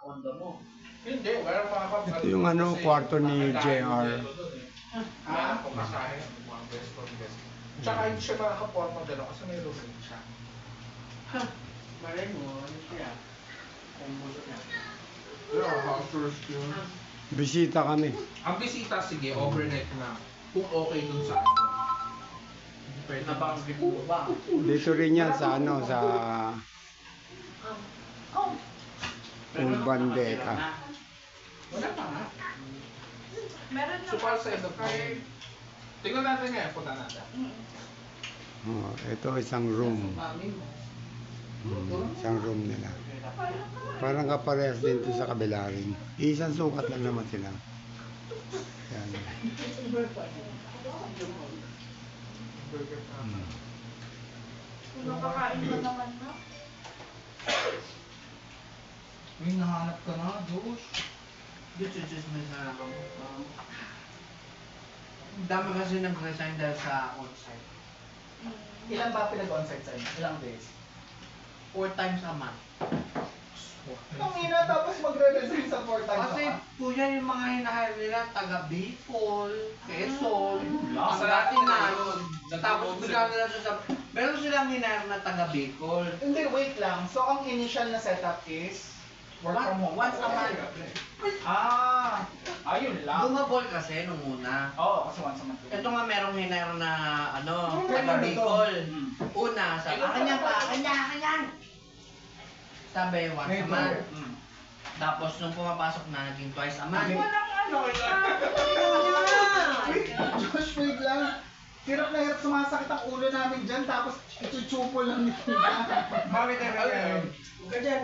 kondo mo. Hindi, wala makakapag. Ito yung ano, kwarto ni JR. Pumasahe, mga best from best. Tsaka hindi siya makakaporma gano'n kasi may room siya. Ha, malay mo, ano siya? Kumbuso niya. Yeah, house yun. Bisita kami. Ang bisita, sige, overnight na. Kung okay dun sa ano. Pwede na bang mo ba? Dito rin yan sa ano, sa Urban Deca. Wala pa nga. Meron na. So, para sa ito, tingnan natin ngayon, punta natin. Oh, ito isang room. Isang room nila. Parang kaparehas din ito sa kabila rin. Isang sukat lang naman sila. Yan. Kung nakakain ka naman na. May nahanap ka na, Josh. Diyos, may nahanap mo. Dami kasi nag-resign dahil sa on-site. Ilan ba pinag-onsite sa'yo? Ilang days? 4 times a month. Tumina tapos magre-resign sa 4 times Kasi a month. kuya yung mga hinahire nila, taga Bicol, Quezon, ang Sa dati na yun. tapos bigla nila sa meron silang hinahire na taga Bicol. Hindi, wait lang. So, ang initial na setup is work from home. Once a month. Ayun lang. Bumabol kasi nung una. Oo, kasi once a month. Ito nga merong hinahire na ano, Ano taga ba Bicol. ito? Una, sabi, akin yan. Sabi, once a month. Tapos nung pumapasok na, naging twice a month. Walang ano. Wait, Josh, wait lang. Hirap na hirap sumasakit ang ulo namin dyan, tapos ichuchupo lang nito. Bakit Ayan. ka dyan?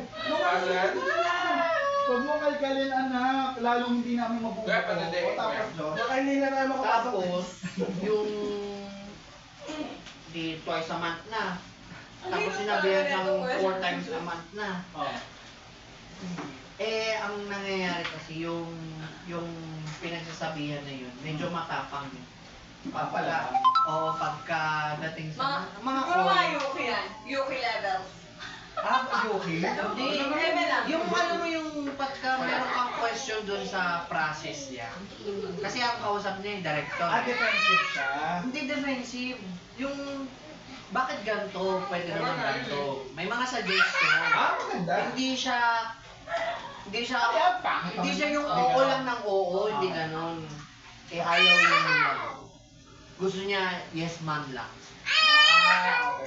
Huwag mo kalkalin, anak. Lalong hindi namin mabubuo. Kaya pa, hindi. Tapos, Josh. Baka hindi na tayo makapasok. Tapos, yung di twice a month na. Tapos sinabihan ng 4 times a month na. Oh. Eh, ang nangyayari kasi yung pinagsasabihan na yun, medyo matapang yun. Papala. Oo, pagkadating sa mga Siguro call. nga Yuki yan. Yuki levels. Yuki? Hindi, yung ano mo yung pagka meron kang question dun sa process niya. Kasi ang kausap niya yung director. Defensive siya. Hindi defensive. Yung bakit ganito, pwede naman ganito. May mga suggestion. Maganda. Hindi siya yung oo lang ng oo, hindi ganon. Eh ayaw yung gusto niya yes man lang.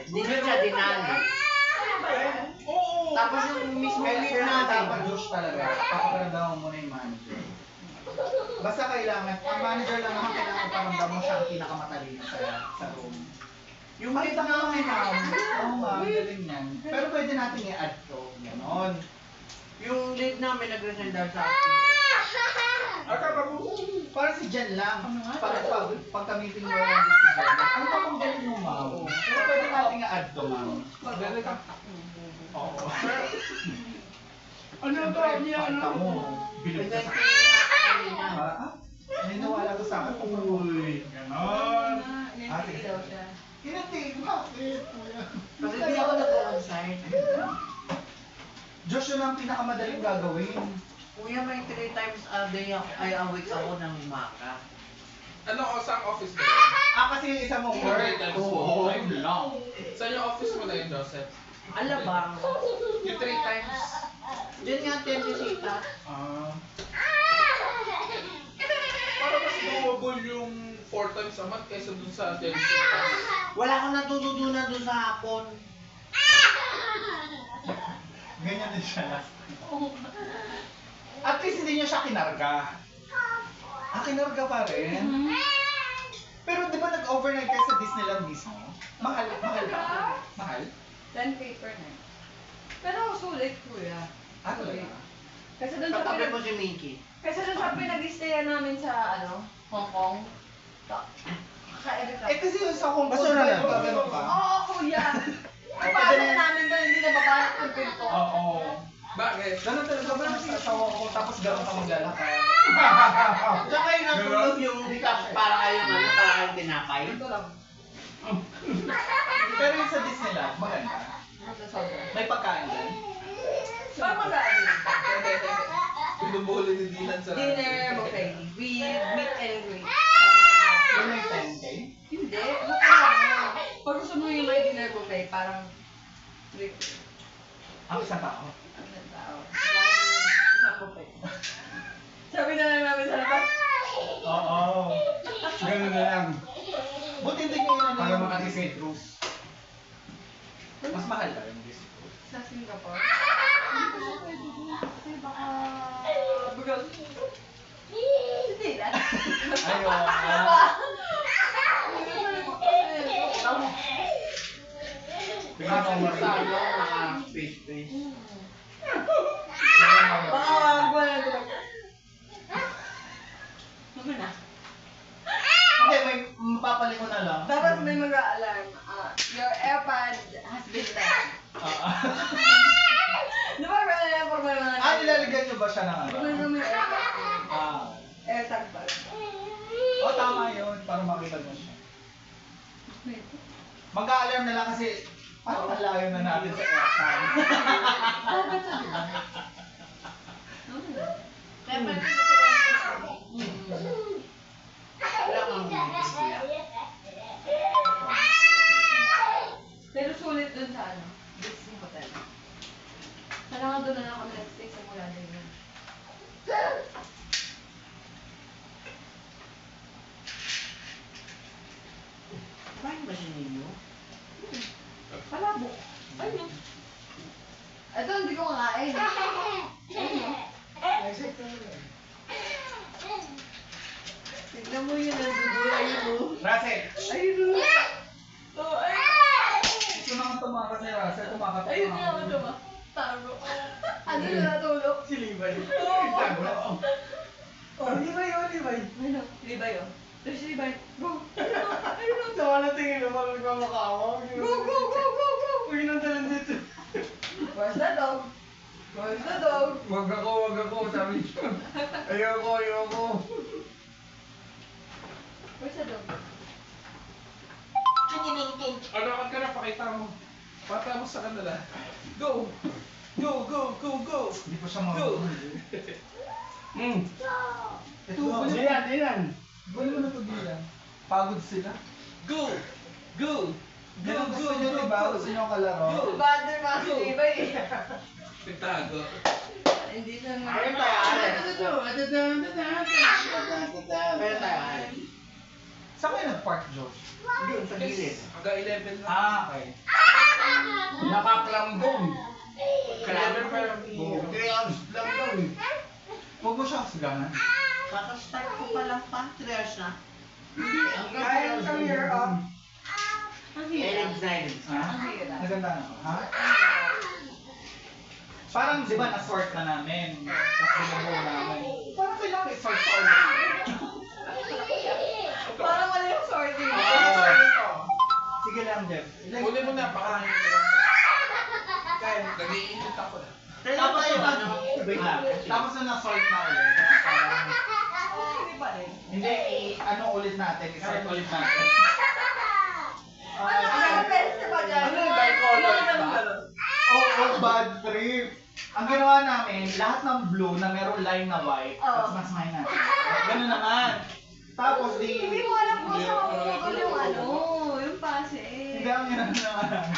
Hindi siya dinali. Oo! Tapos yung mismo lead natin. Dapat Josh talaga. Paparamdaman mo muna yung manager. Basta kailangan, ang manager lang naman kailangan paramdam mo siya ang pinakamatalino sa room. Yung lead namin, Oo ma'am, galing yan. Pero pwede natin i-add to, ganon. yung lead namin nag-resign dahil sa akin. Para si Jen lang. Pag ka-meeting mo lang si Jen, ano pa kung galing mo ma'am? Pero pwede natin i-add to ma'am. Oo. Ano ba niya? Ano? Bilog ka sa Naniniwala ko sa akin. Uy, ganon. Hindi daw siya. Kinati, bakit? Kasi di ako nag-on-site. Josh, yun ang pinakamadaling gagawin. Kuya, may 3 times a day ay a week ako ng umaga. Ano, saan office mo yun? Kasi yung isa mong work. Three times Oo, mo. lang. Saan yung office mo na yun, Joseph? Alabang. Yung 3 times. Diyan nga 10 bisita. Para mas doable yung 4 times a month kaysa dun sa Chelsea. Wala akong natututunan doon sa hapon. Ganyan din siya last. At least hindi niya siya kinarga. Kinarga pa rin? Pero di ba nag-overnight kayo sa Disneyland mismo? Mahal ba? Mahal? 10K per night. Pero sulit, kuya. Talaga? Kasi doon sa Katabi mo si Mickey. Kasi doon sa pinag-stayan namin sa Hong Kong. Kaka-edit Kasi yung sa Hong Kong, Basura ba na. yung gagano ka? Oo, kuya. Ang pasok namin doon, hindi na babayad ng pinto. Oo. Bakit? Ganun talaga ba sa Hong Kong, tapos gano'n ka maglalakad? Tsaka yung natulog yung para kayong tinapay. Ito lang. Pero yung sa Disneyland, maganda. Sa sobra. May pagkain din. Parang magaling. dinner buffet. With meet and greet. Yun ay 10K? Hindi, buffet lang. Pag gusto mo yung may dinner buffet, parang Ang isang tao. Ang tao. Isang buffet. Sabi na lang namin sa labas. Oo. Ganun na lang. Buti hindi nyo yun Para yung makatipid. Disney cruise. Mas mahal ba yung Disney cruise? Sa Singapore. Hindi ko siya pwede doon. Kasi baka... Bugal. Hindi lang. Bigla Kasi kang masalo, marinig. naka-face-face. Baka wag mo na ito. Ano na? Hindi, may mapapali ko na lang. Tapos may mag-a-alarm. Your AirPod has been left. Di ba may alarm pag may mga... Nilalagyan nyo ba siya ng ano? Pag may mga AirPod. Ah. AirTag ba? Tama yun. Para makita mo siya. Mag-a-alarm na lang kasi parang malayo na natin sa airtime. Dapat sa diba? Dapat wala kang bibigyan. Pero sulit dun sa ano, Disney Hotel. Sana nga doon na lang kami nag-stay sa mula din yun. Paano ba siya ninyo? Palabo. Ayun. Ito hindi ko kakain. Ayun. Tignan mo yun, nandudulay mo. Russell! Ayun. Oh, ayun. Gusto naman tumakas ni Russell. Tumakas Ayun nga ako diba? Taro. Ano yung natulog? Si Libay. Oo. Oh, Libay, oh, Libay. Ano? Libay oh. There's Libay. Go. Ayun oh. Sama na tingin naman nagkamakama. Go, go, go, go, go. Uy, nandalan dito. Where's the dog? Where's the dog? Wag ako, sabi niya. Ayoko. Where's the dog? Alakad ka na, pakita mo. Pata mo sa kanila. Go! Go, go, go, go! Hindi pa siya Go! Ito, Dilan. Bali mo na pagilan. Pagod sila. Go! Go! Go, Ganun go, gusto nyo, go, diba? go! Gusto nyo kalaro? Bander mga si Libay eh. Pagtago. Hindi siya nga. Ayun tayo, Ayun tayo, Alex. Saan kayo nag-park, Josh? Doon sa gilid. Hanggang 11 lang. Okay. Nakaklambong. Kailan pa lang. 3 hours lang doon. Huwag mo siya kasaganan. Kakastart ko pa lang pa. 3 hours na. Hindi, hanggang Kaya 3 hours come lang here, doon. Ang And hirap. excited. Ha? Naganda na ako, ha? Parang, di ba, na-sort na namin. Tapos binubuo namin. Parang kailangan i-sort pa ulit. Parang wala yung sorting. Sige lang, Jeff. Huli mo na, baka kaya nag-iinit ako na. Tapos tayo, na, ano? tapos na na-sort na ulit. Parang, Hindi pa rin. hindi, ano ulit natin, i-sort ulit natin. Ano best pa dyan? Ano yung bicolor ba? Oo, bad trip. Ang ginawa namin, lahat ng blue na merong line na white, tapos mas natin. Ganun naman. Tapos Hindi mo alam kung saan mapuputol yung ano, yung pase. Hindi ang ginawa naman.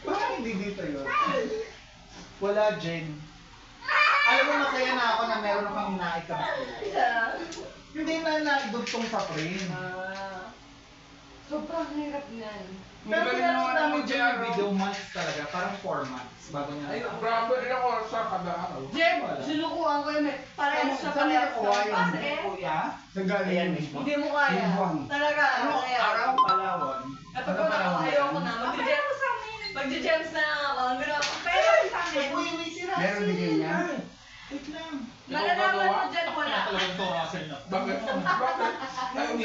Bakit hindi dito yun? Wala, Jen. Alam mo, masaya na ako na meron akong naikabit. Isa. Hindi na naidugtong sa frame. Sobrang hirap niyan. Pero pinanood namin dyan yung video months talaga, parang 4 months bago niya Ay, natapos. grabe rin ako sa kada araw. Jem, sinukuhan ko yun. Parehas sa parehas Saan mo nakuha ng yun? pase. Kuya? Saan galing Ayan yun? mismo. Hindi mo kaya. Timbang. Talaga, Ano kaya. araw? Palawan. Kapag ko na ayoko na. Magje-gems na ako. Ang gano'n ako. Pero sa amin, Uy, si Russell. Meron bigay niya? Wait lang. malalaman mo dyan wala. Talagang to Russell na. Bakit? Bakit? Ay, hindi.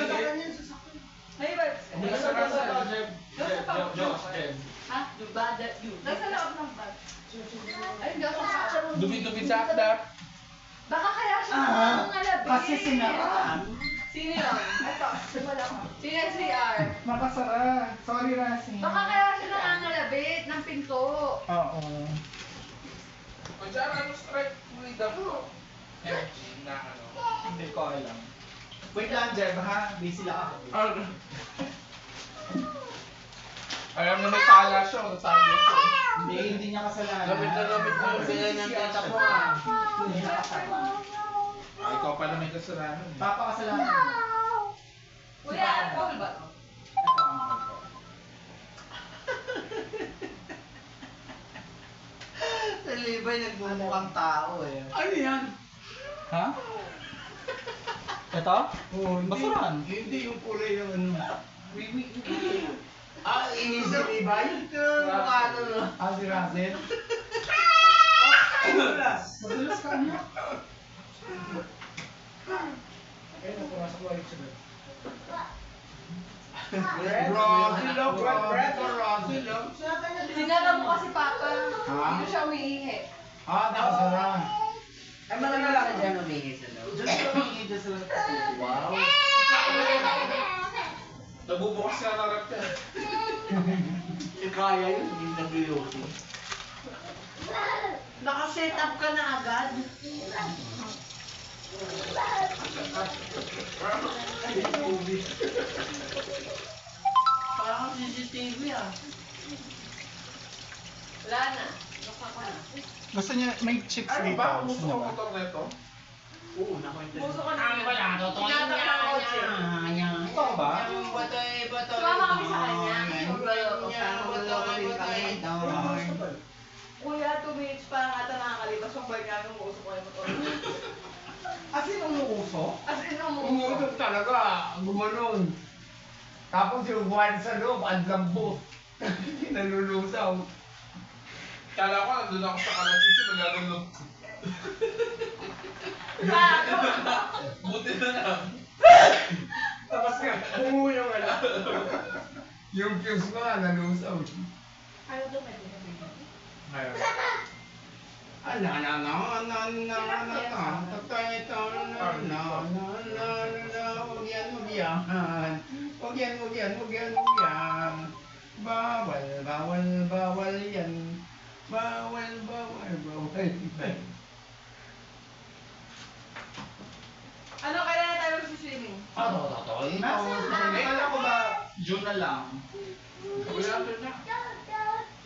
May ba? Hindi sa rasa. Josh, Jen. Ha? Yung bad that you. Nasa loob ng bag. Ay, hindi ako sa Dumi-dumi sa akdap. Baka kaya siya Ah, nangangalabit. kasi sinaraan. Sino yun? Ito. Wala ko. Sino yung CR? Makasara. Sorry, Russell. Baka kaya siya nangangalabit ng pinto. Oo. Ang dyan, ano strike? Uy, dako. MG na ano. Hindi ko alam. Wait lang, Jeb, ha? Busy lang ako. Alam na may sala siya, sabi siya. Hindi niya kasalanan. Gamit na gamit mo yung bilay ng teta mo ah. Hindi niya kasalanan. Ah, ikaw pala may kasalanan. Papa kasalanan niya. Kuya, alcohol ba to? Ito ang mahal ko. Talibay nagmumukhang tao eh. Ano yan? Ha? Ito? Oh, Basurahan. Hindi yung kulay ng ano. Ah, inisilibay? Mukha ano no? Ah, si Russell? Madulas ka niya. Brazil lang, Brazil lang. Sinara mo kasi papa. Ha? Hindi siya umiihi. Ah, nakasara. Ay, malaga lang dyan umingi sa loob. Diyos ko lang, Diyos lang. Wow. Nabubukas ka na rap yan. Kaya yun, hindi nag-iusin. Nakaset up ka na agad. Parang CCTV ah. Wala na. Lukma ko na. Gusto niya, may chips Ano dito. ba? Gusto Gusto niya ko ba? motor na ito? Oo, nakwento. Puso ko na Ang wala, totoo Tinatak ng kotse. Ikaw ba? Sumama kami sa kanya. Kuya, 2 minutes pa lang ata nakakalipas. Pag balik namin, umuusok ko yung motor. As in, umuuso? As in, umuusok. Umuusok talaga, gumanon. Tapos yung buwan sa loob, ang lambot. Nalulusaw. Kala ko nandun ako sa Kalachichi, magagano. Bago! Buti na lang. Tapos nga, umuyo nga lang. Yung fuse ko nga, nalusaw. Ano to, pwede na bigyan? Ngayon. Bawal, bawal, bawal yan. Bawal, bawal, bawal. Ano, kailan na tayo mag-swimming? Totoo. Kala ko ba, June na lang? Wala ito na.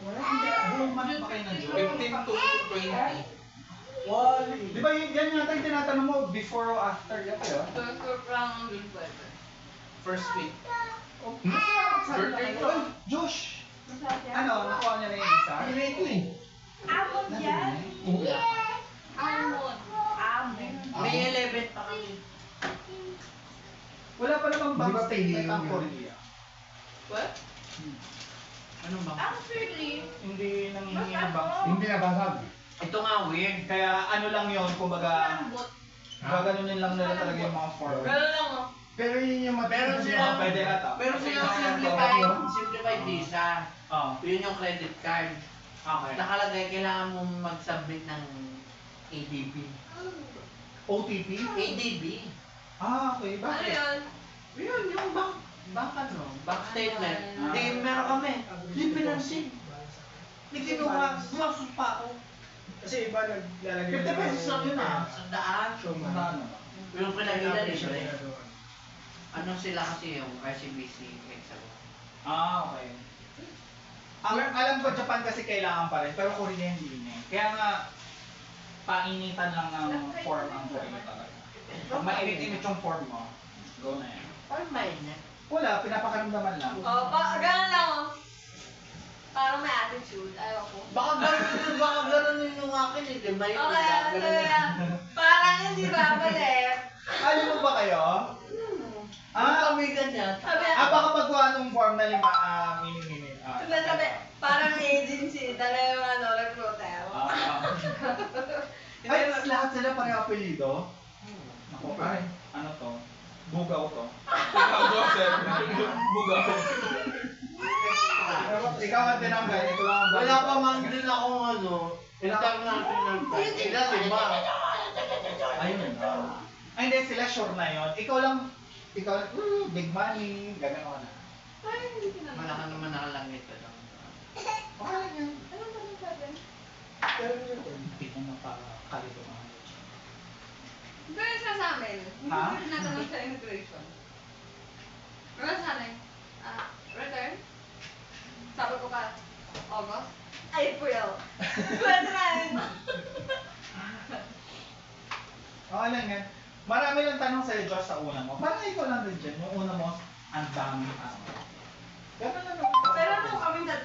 Wala, hindi. Buong month pa kayo na June. 15 to 20. Wali. Di ba yan yata yung tinatanong mo before or after yata yun? From June 12. First week. Birthday ko. Josh! Ano, nakuha niya na yung isa? Hindi ito eh. Amon yan? Amon. Amon. May 11 pa kami. Wala pa namang bank Di ba pwede statement ang yun? Korea. What? Anong bang? Actually, Hindi nangihingi ng bank statement. Hindi nabasag. Ito nga weird. Kaya ano lang yun, kumbaga, lambot. gaganunin lang nila talaga yung mga form. Ganun lang oh. Pero yun yung Pero matagal sila- Pwede ata. Pero silang simplified visa. Oo. Yun yung credit card. Okay. Nakalagay, kailangan mong mag-submit ng ADB. OTP? ADB. Ah, okay. Ano Bakit? yun? Yun, yung bank ano, bank statement. Ah. Hindi, meron kami. Hindi pinansin. Hindi kinuha. Gumasos pa ako. Kasi iba naglalagay 50 pesos lang yun ah. Sa daan. Ano? Yung pinagila libre. Ano sila kasi yung RCBC Hexagon. Ah, okay. Ang alam ko Japan kasi kailangan pa rin, pero Korea hindi na. Kaya nga painitan lang ng form ang Korea talaga. Pag mainit-init yung form mo, go na yan. Parang may na. Wala, pinapakaramdaman lang. Oh, ganun lang oh. Parang may attitude. Ayaw ko. Baka ganun yung akin eh. Di ba yung Okay, ganun kaya parang hindi babalik. Alam mo ba kayo? Ah, kami ganyan. Sabi, Baka pagkuha nung form na lima, mini-mini. sabi, parang agency, talaga yung ano, recruiter. Ay, lahat sila pareho apelido? Naku, ay, ano to? Bugaw to. Bugaw, sir. Bugaw. Ikaw ang tinanggal, ito lang ang Wala pa man din akong ano, international flight. Ilan, diba? Ayun na. Ay, hindi, sila sure na yun. Ikaw lang, big money, gano'n na. Ay, hindi kinalaman. Malaki naman nakalangit ko lang. Okay lang yan. Ano ba yung sabi? Pero yun, hindi mo napakalito mga Hindi Ha? ko tinatanong sa immigration. Pero sana return? Sabi ko ka, August? April. 29! Oo lang yan. Marami lang tanong sa'yo, Josh, sa una mo. Parang ikaw lang din dyan. Yung una mo, ang daming tao. Ganun lang naman. Pero nung kaming tatlo,